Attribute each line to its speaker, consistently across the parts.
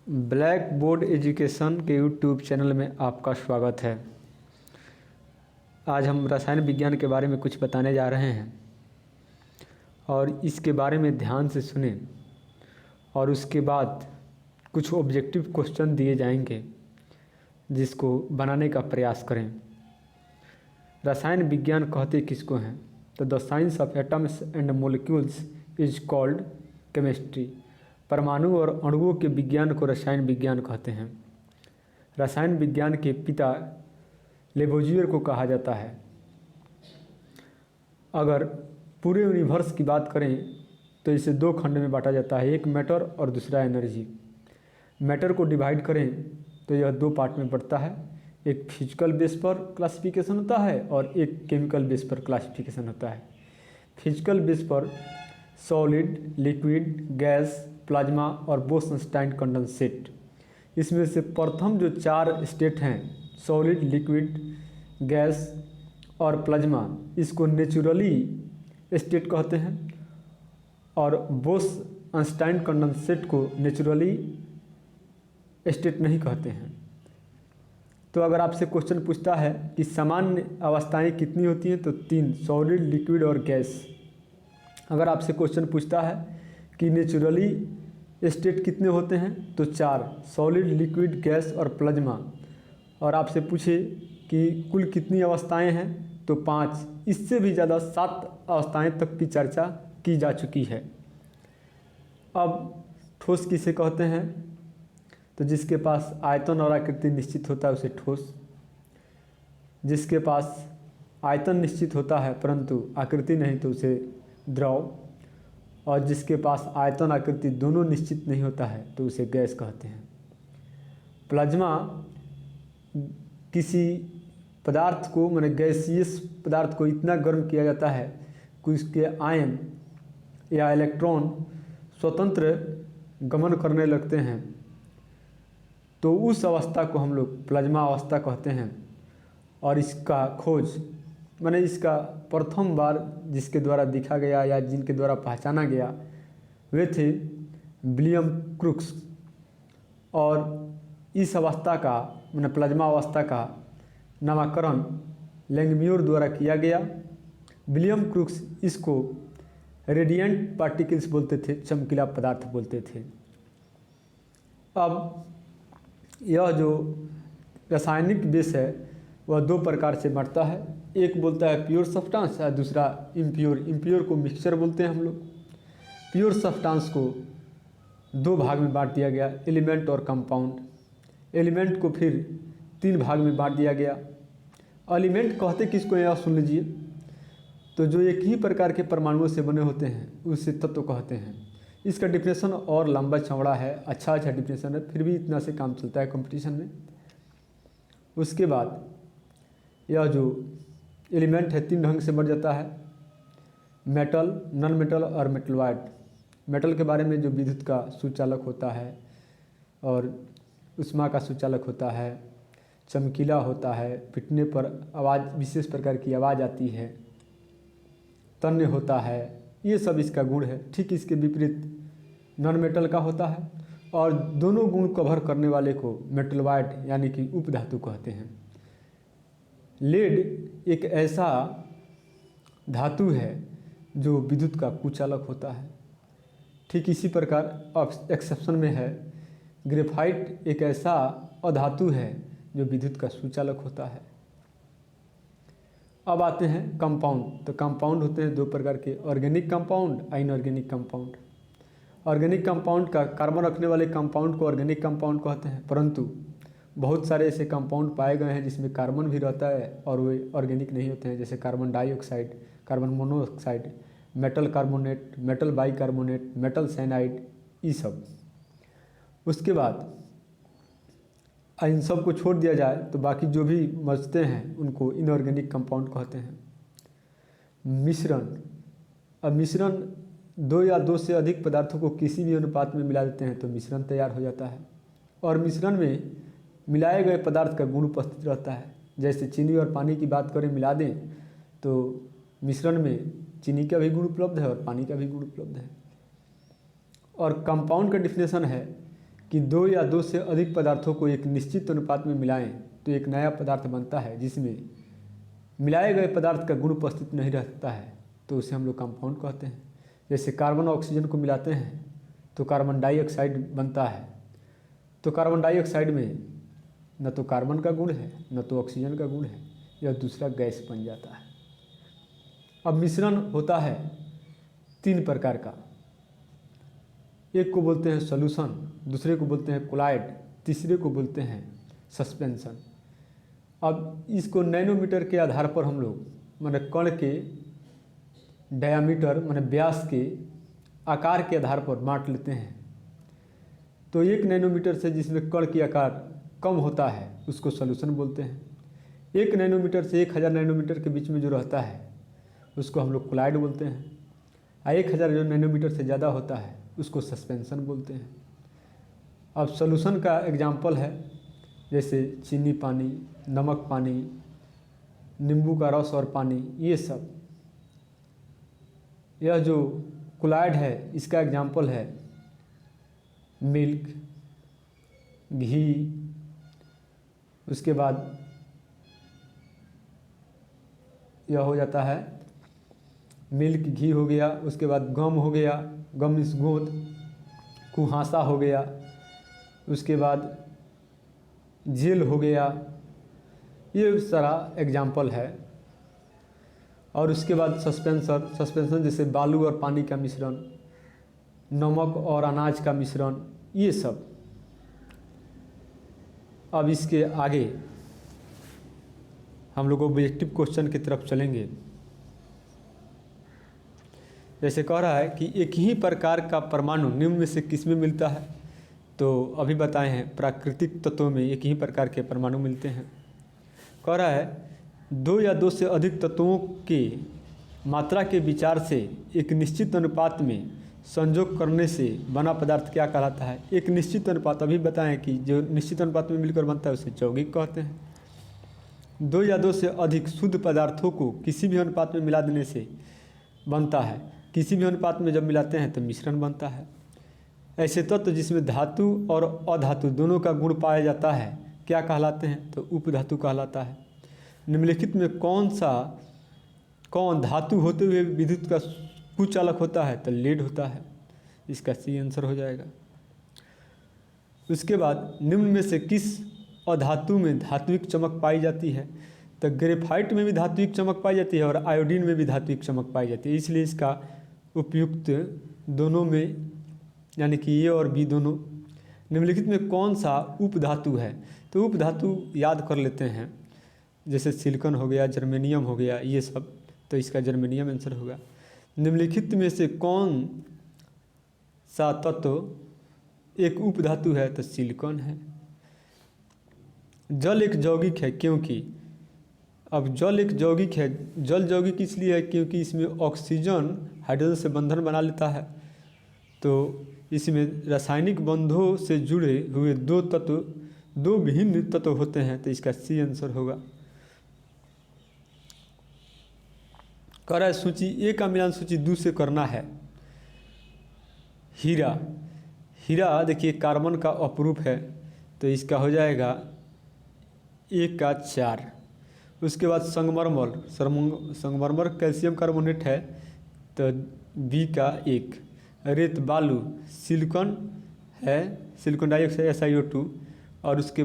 Speaker 1: Black board education के YouTube channel में आपका स्वागत है। आज हम रसायन विज्ञान के बारे में कुछ बताने जा रहे हैं और इसके बारे में ध्यान से सुने और उसके बाद कुछ ऑब्जेक्टिव क्वेश्चन दिए जाएंगे जिसको बनाने का प्रयास करें। रसायन विज्ञान कहते किसको हैं? तो the science of atoms and molecules is called chemistry. परमाणु और अणुओं के विज्ञान को रसायन विज्ञान कहते हैं। रसायन विज्ञान के पिता लेबोजियर को कहा जाता है। अगर पूरे यूनिवर्स की बात करें तो इसे दो खंड में बांटा जाता है, एक मैटर और दूसरा एनर्जी। मैटर को डिवाइड करें तो यह दो पार्ट में बढ़ता है, एक फिजिकल बेस पर क्लासिफिकेशन होता है और एक केमिकल बेस पर क्लासिफिकेशन होता है। फिजिकल बेस पर सॉलिड, लिक्विड, गैस, प्लाज्मा और बोस-आइंस्टाइन कंडेंसेट। इसमें से प्रथम जो चार स्टेट हैं सॉलिड, लिक्विड, गैस और प्लाज्मा, इसको नेचुरली स्टेट कहते हैं और बोस-आइंस्टाइन कंडेंसेट को नेचुरली स्टेट नहीं कहते हैं। तो अगर आपसे क्वेश्चन पूछता है कि सामान्य अवस्थाएं कितनी होती हैं तो तीन, सॉलिड, लिक्विड और गैस। अगर आपसे क्वेश्चन पूछता है कि नेचुरली स्टेट कितने होते हैं तो चार, सॉलिड, लिक्विड, गैस और प्लाज्मा। और आपसे पूछे कि कुल कितनी अवस्थाएं हैं तो पाँच, इससे भी ज़्यादा सात अवस्थाएं तक की चर्चा की जा चुकी है। अब ठोस किसे कहते हैं? तो जिसके पास आयतन और आकृति निश्चित होता है उसे ठोस। जिसके पास आयतन निश्चित होता है परंतु आकृति नहीं तो उसे द्रव। और जिसके पास आयतन आकृति दोनों निश्चित नहीं होता है तो उसे गैस कहते हैं। प्लाज्मा किसी पदार्थ को माने गैसीयस पदार्थ को इतना गर्म किया जाता है कि उसके आयन या इलेक्ट्रॉन स्वतंत्र गमन करने लगते हैं, तो उस अवस्था को हम लोग प्लाज्मा अवस्था कहते हैं। और इसका खोज माने इसका प्रथम बार जिसके द्वारा दिखा गया या जिनके द्वारा पहचाना गया वे थे विलियम क्रूक्स। और इस अवस्था का माने प्लाज्मा अवस्था का नामकरण लैंगम्यूर द्वारा किया गया। विलियम क्रूक्स इसको रेडिएंट पार्टिकल्स बोलते थे, चमकीला पदार्थ बोलते थे। अब यह जो रासायनिक बेस है वह दो प्रकार से बढ़ता है, एक बोलता है प्योर सब्सटेंस और दूसरा इम्प्योर। इम्प्योर को मिक्सचर बोलते हैं हम लोग। प्योर सब्सटेंस को दो भाग में बांट दिया गया, एलिमेंट और कंपाउंड। एलिमेंट को फिर तीन भाग में बांट दिया गया। एलिमेंट कहते किसको यह सुन लीजिए, तो जो एक ही प्रकार के परमाणुओं से बने होते हैं उसे तत्व कहते हैं। इसका डिफिनेशन और लंबा चौड़ा है, अच्छा डिफिनेशन है, फिर भी इतना से काम चलता है कंपटीशन में। उसके बाद यह जो एलिमेंट है तीन ढंग से बढ़ जाता है, मेटल, नॉन मेटल और मेटलॉइड। मेटल के बारे में जो विद्युत का सुचालक होता है और ऊष्मा का सुचालक होता है, चमकीला होता है, पिटने पर आवाज़ विशेष प्रकार की आवाज़ आती है, तन्य होता है, ये सब इसका गुण है। ठीक इसके विपरीत नॉन मेटल का होता है और दोनों गुण कवर करने वाले को मेटलॉइड यानी कि उपधातु कहते हैं। लेड एक ऐसा धातु है जो विद्युत का कुचालक होता है। ठीक इसी प्रकार एक्सेप्शन में है, ग्रेफाइट एक ऐसा अधातु है जो विद्युत का सुचालक होता है। अब आते हैं कंपाउंड। तो कंपाउंड होते हैं दो प्रकार के, organic compound, inorganic compound. Organic compound का कार्बन रखने वाले कंपाउंड को ऑर्गेनिक कंपाउंड कहते हैं, परंतु बहुत सारे ऐसे कंपाउंड पाए गए हैं जिसमें कार्बन भी रहता है और वे ऑर्गेनिक नहीं होते हैं, जैसे carbon dioxide, carbon monoxide, metal carbonate, metal bicarbonate, metal cyanide, ये सब। उसके बाद इन सब को छोड़ दिया जाए तो बाकी जो भी बचते हैं उनको इनऑर्गेनिक कंपाउंड कहते हैं। मिश्रण। अब मिश्रण दो या दो से अधिक पदार्थों को किसी भी अनुपात में मिला देते हैं तो मिश्रण तैयार हो जाता है। और मिश्रण में मिलाए गए पदार्थ का गुण उपस्थित रहता है। जैसे चीनी और पानी की बात करें, मिला दें तो मिश्रण में चीनी का भी गुण उपलब्ध है और पानी का भी गुण उपलब्ध है। और कंपाउंड का डिफिनेशन है कि दो या दो से अधिक पदार्थों को एक निश्चित अनुपात में मिलाएं तो एक नया पदार्थ बनता है जिसमें मिलाए गए पदार्थ का गुण उपस्थित नहीं रहता है, तो उसे हम लोग कंपाउंड कहते हैं। जैसे कार्बन और ऑक्सीजन को मिलाते हैं तो कार्बन डाइऑक्साइड बनता है। तो कार्बन डाइऑक्साइड में न तो कार्बन का गुण है न तो ऑक्सीजन का गुण है, यह दूसरा गैस बन जाता है। अब मिश्रण होता है 3 प्रकार का। एक को बोलते हैं सॉल्यूशन, दूसरे को बोलते हैं कोलाइड, तीसरे को बोलते हैं सस्पेंशन। अब इसको नैनोमीटर के आधार पर हम लोग माने कण के डायामीटर माने व्यास के आकार के आधार पर बांट लेते हैं। तो 1 नैनोमीटर से जिसमें कण की आकार कम होता है उसको सॉल्यूशन बोलते हैं। 1 नैनोमीटर से 1000 नैनोमीटर के बीच में जो रहता है उसको हम लोग कोलाइड बोलते हैं। 1000 जो नैनोमीटर से ज़्यादा होता है उसको सस्पेंशन बोलते हैं। अब सॉल्यूशन का एग्जाम्पल है जैसे चीनी पानी, नमक पानी, नींबू का रस और पानी, ये सब। यह जो कोलाइड है इसका एग्जाम्पल है मिल्क, घी, उसके बाद यह हो जाता है मिल्क, घी हो गया, उसके बाद गम हो गया, गम इस गोंद, कुहासा हो गया, उसके बाद जेल हो गया, ये सारा एग्जाम्पल है। और उसके बाद सस्पेंशन जैसे बालू और पानी का मिश्रण, नमक और अनाज का मिश्रण, ये सब। अब इसके आगे हम लोग ऑब्जेक्टिव क्वेश्चन की तरफ चलेंगे। जैसे कह रहा है कि एक ही प्रकार का परमाणु निम्न में से किस में मिलता है, तो अभी बताए हैं प्राकृतिक तत्वों में एक ही प्रकार के परमाणु मिलते हैं। कह रहा है 2 या 2 से अधिक तत्वों के मात्रा के विचार से एक निश्चित अनुपात में संयोग करने से बना पदार्थ क्या कहलाता है। एक निश्चित अनुपात, अभी बताएं कि जो निश्चित अनुपात में मिलकर बनता है उसे यौगिक कहते हैं। 2 या 2 से अधिक शुद्ध पदार्थों को किसी भी अनुपात में मिला देने से बनता है। किसी भी अनुपात में जब मिलाते हैं तो मिश्रण बनता है। ऐसे तत्व जिसमें धातु और अधातु दोनों का गुण पाया जाता है क्या कहलाते हैं, तो उपधातु कहलाता है। निम्नलिखित में कौन धातु होते हुए विद्युत का कुचालक होता है, तो लेड होता है। इसका सी आंसर हो जाएगा। उसके बाद निम्न में से किस अधातु में धात्विक चमक पाई जाती है, तो ग्रेफाइट में भी धात्विक चमक पाई जाती है और आयोडीन में भी धात्विक चमक पाई जाती है। इसलिए इसका उपयुक्त दोनों में यानी कि ए और बी दोनों। निम्नलिखित में कौन सा उपधातु है, तो उपधातु याद कर लेते हैं जैसे सिलिकॉन हो गया, जर्मेनियम हो गया, ये सब, तो इसका जर्मेनियम आंसर होगा। निम्नलिखित में से कौन सा तत्व एक उपधातु है, तो सिलिकॉन है। जल एक यौगिक है क्योंकि, अब जल एक यौगिक है, जल यौगिक इसलिए है क्योंकि इसमें ऑक्सीजन हाइड्रोजन से बंधन बना लेता है। तो इसमें रासायनिक बंधों से जुड़े हुए दो विभिन्न तत्व होते हैं, तो इसका सी आंसर होगा। कह रहा है सूची ए का मिलान सूची 2 से करना है। हीरा देखिए कार्बन का अपरूप है, तो इसका हो जाएगा 1 का 4। उसके बाद संगमरमर कैल्शियम कार्बोनेट है, तो बी का 1। रेत बालू सिलिकॉन है, सिलिकॉन डाइऑक्साइड SiO2। और उसके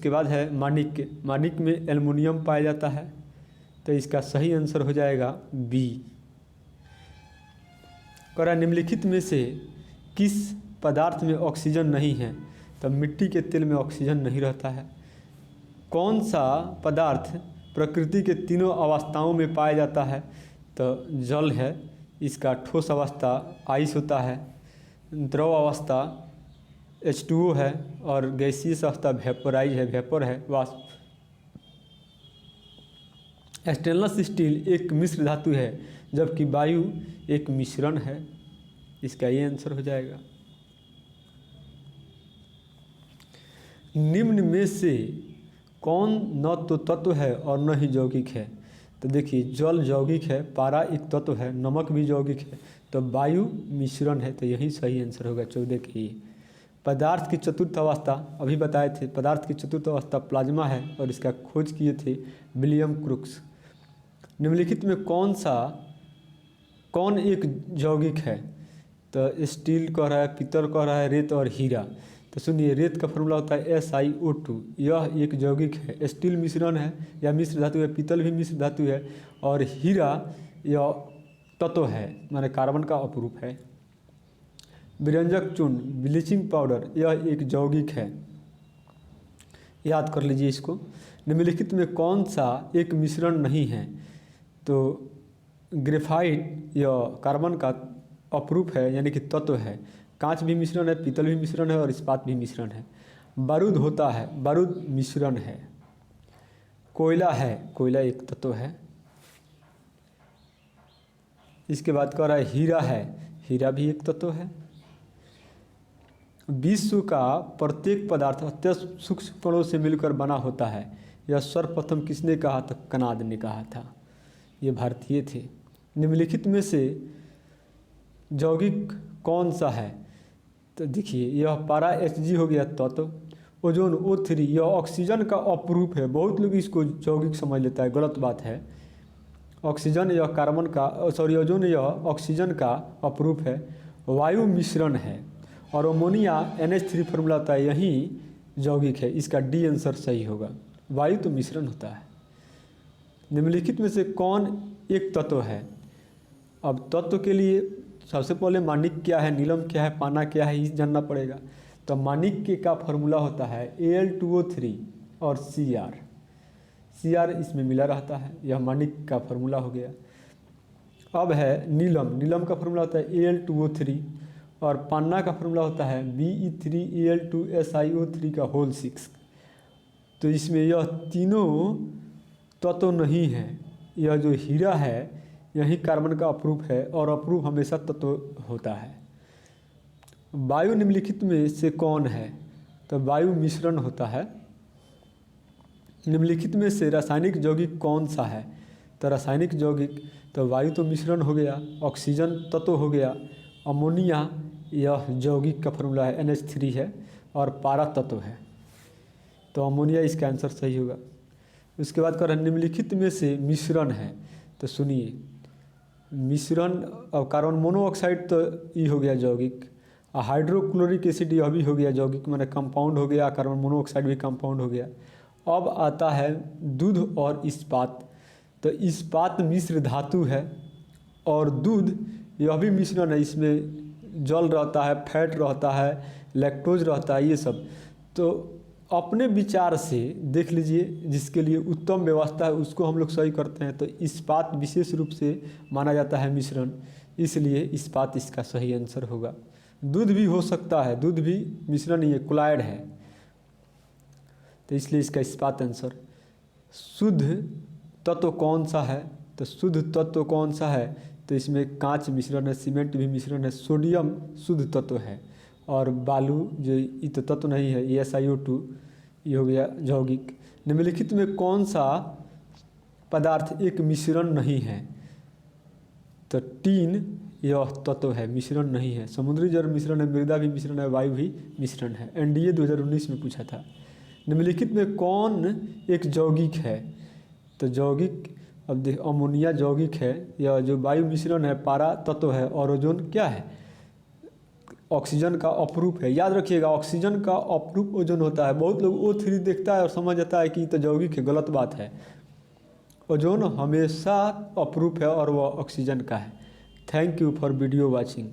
Speaker 1: बाद है माणिक में एल्युमिनियम पाया जाता है, तो इसका सही आंसर हो जाएगा बी। करा निम्नलिखित में से किस पदार्थ में ऑक्सीजन नहीं है, तो मिट्टी के तेल में ऑक्सीजन नहीं रहता है। कौन सा पदार्थ प्रकृति के तीनों अवस्थाओं में पाया जाता है, तो जल है। इसका ठोस अवस्था आइस होता है, द्रव अवस्था H2O है और गैसीय अवस्था वेपर है, वाष्प। स्टेनलेस स्टील एक मिश्र धातु है जबकि वायु एक मिश्रण है। इसका ये आंसर हो जाएगा। निम्न में से कौन न तो तत्व है और न ही यौगिक है, तो देखिए जल यौगिक है, पारा एक तत्व है, नमक भी यौगिक है, तो वायु मिश्रण है, तो यही सही आंसर होगा 14 की। पदार्थ की चतुर्थ अवस्था अभी बताए थे, पदार्थ की चतुर्थ अवस्था प्लाज्मा है और इसका खोज किए थे विलियम क्रूक्स। निम्नलिखित में कौन एक यौगिक है? तो स्टील कह रहा है, पीतल कह रहा है, रेत और हीरा। तो सुनिए, रेत का फॉर्मूला होता है SiO2, यह एक यौगिक है। स्टील मिश्रण है या मिश्र धातु है, पीतल भी मिश्र धातु है, और हीरा यह तत्व है, माने कार्बन का अपरूप है। विरंजक चूर्ण, ब्लीचिंग पाउडर, यह एक यौगिक है, याद कर लीजिए इसको। निम्नलिखित में कौन सा एक मिश्रण नहीं है? तो ग्रेफाइट यह कार्बन का अपरूप है, यानी कि तत्व है। कांच भी मिश्रण है, पीतल भी मिश्रण है और इस्पात भी मिश्रण है। बारूद होता है, बारूद मिश्रण है। कोयला है, कोयला एक तत्व है। इसके बाद कह रहा है हीरा है, हीरा भी एक तत्व है। विश्व का प्रत्येक पदार्थ अत्यंत सूक्ष्म कणों से मिलकर बना होता है, यह सर्वप्रथम किसने कहा? तो कनाद ने कहा था, ये भारतीय थे। निम्नलिखित में से यौगिक कौन सा है? तो देखिए यह पारा Hg हो गया तत्व। ओजोन O3 यह ऑक्सीजन का अपरूप है, बहुत लोग इसको यौगिक समझ लेता है, गलत बात है। ऑक्सीजन यह कार्बन का ओजोन यह ऑक्सीजन का अपरूप है। वायु मिश्रण है और अमोनिया NH3 फॉर्मूला होता है, यही यौगिक है। इसका डी आंसर सही होगा, वायु तो मिश्रण होता है। निम्नलिखित में से कौन एक तत्व है? अब तत्व के लिए सबसे पहले माणिक्य क्या है, नीलम क्या है, पाना क्या है, ये जानना पड़ेगा। तो माणिक्य का फॉर्मूला होता है Al2O3 और Cr इसमें मिला रहता है, यह माणिक्य का फॉर्मूला हो गया। अब है नीलम का फॉर्मूला होता है Al2O3 और पान्ना का फॉर्मूला होता है Be3Al2SiO3 का होल 6। तो इसमें यह तीनों तत्व नहीं है। यह जो हीरा है यही कार्बन का अपरूप है और अपरूप हमेशा तत्व होता है। वायु निम्नलिखित में से कौन है? तो वायु मिश्रण होता है। निम्नलिखित में से रासायनिक यौगिक कौन सा है? तो रासायनिक यौगिक तो वायु तो मिश्रण हो गया, ऑक्सीजन तत्व हो गया, अमोनिया यह यौगिक का फॉर्मूला है NH3 है और पारा तत्व है, तो अमोनिया इसका आंसर सही होगा। उसके बाद कह रहा है निम्नलिखित में से मिश्रण है। तो सुनिए, मिश्रण और कार्बन मोनोऑक्साइड तो ये हो गया यौगिक, हाइड्रोक्लोरिक एसिड यह भी हो गया यौगिक, माने कंपाउंड हो गया, कार्बन मोनोऑक्साइड भी कंपाउंड हो गया। अब आता है दूध और इस्पात। तो इस्पात मिश्र धातु है और दूध यह भी मिश्रण है, इसमें जल रहता है, फैट रहता है, लैक्टोज रहता है, ये सब। तो अपने विचार से देख लीजिए, जिसके लिए उत्तम व्यवस्था है उसको हम लोग सही करते हैं। तो इस्पात विशेष रूप से माना जाता है मिश्रण, इसलिए इस्पात इसका सही आंसर होगा। दूध भी हो सकता है, दूध भी मिश्रण ही है, क्लोराइड है, तो इसलिए इसका इस्पात आंसर। शुद्ध तत्व कौन सा है? तो शुद्ध तत्व कौन सा है? तो इसमें कांच मिश्रण है, सीमेंट भी मिश्रण है, सोडियम शुद्ध तत्व है और बालू जो ये तो तत्व नहीं है, ये SiO2 ये हो गया यौगिक। निम्नलिखित में कौन सा पदार्थ एक मिश्रण नहीं है? तो टीन यह तत्व है, मिश्रण नहीं है। समुद्री जल मिश्रण है, मृदा भी मिश्रण है, वायु भी मिश्रण है, NDA 2019 में पूछा था। निम्नलिखित में कौन एक यौगिक है? तो यौगिक अब देख, अमोनिया यौगिक है, यह जो वायु मिश्रण है पारा तत्व है, और ओजोन क्या है? ऑक्सीजन का अपरूप है। याद रखिएगा, ऑक्सीजन का अपरूप ओजोन होता है। बहुत लोग O3 देखता है और समझ जाता है कि तो यौगिक है, गलत बात है। ओजोन हमेशा अपरूप है और वह ऑक्सीजन का है। Thank you for video watching.